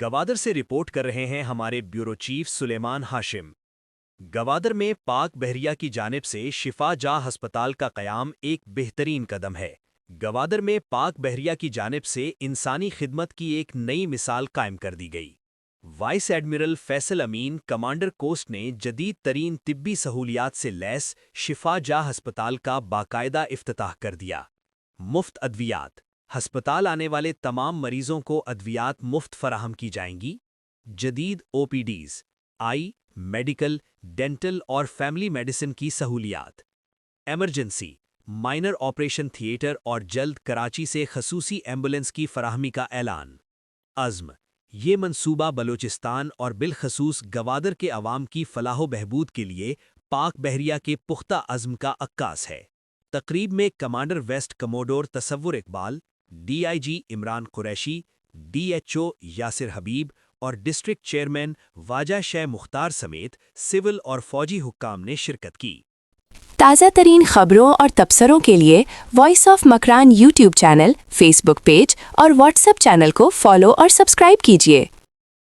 گوادر سے رپورٹ کر رہے ہیں ہمارے بیورو چیف سلیمان ہاشم۔ گوادر میں پاک بحریہ کی جانب سے شفا جاں ہسپتال کا قیام ایک بہترین قدم ہے۔ گوادر میں پاک بحریہ کی جانب سے انسانی خدمت کی ایک نئی مثال قائم کر دی گئی۔ وائس ایڈمرل فیصل امین کمانڈر کوسٹ نے جدید ترین طبی سہولیات سے لیس شفا جاں ہسپتال کا باقاعدہ افتتاح کر دیا۔ مفت ادویات، ہسپتال آنے والے تمام مریضوں کو ادویات مفت فراہم کی جائیں گی۔ جدید او پی ڈیز، آئی، میڈیکل، ڈینٹل اور فیملی میڈیسن کی سہولیات۔ ایمرجنسی، مائنر آپریشن تھیٹر اور جلد کراچی سے خصوصی ایمبولینس کی فراہمی کا اعلان۔ عزم، یہ منصوبہ بلوچستان اور بالخصوص گوادر کے عوام کی فلاح و بہبود کے لیے پاک بحریہ کے پختہ عزم کا عکاس ہے۔ تقریب میں commander west commodore Tasawar Iqbal, D I G Imran Qureshi, D H O Yasir Habib اور ڈسٹرکٹ چیئرمین واجہ شہ مختار سمیت سول اور فوجی حکام نے شرکت کی۔ تازہ ترین خبروں اور تبصروں کے لیے voice of Makran YouTube channel, Facebook page اور واٹس ایپ چینل کو فالو اور سبسکرائب کیجیے۔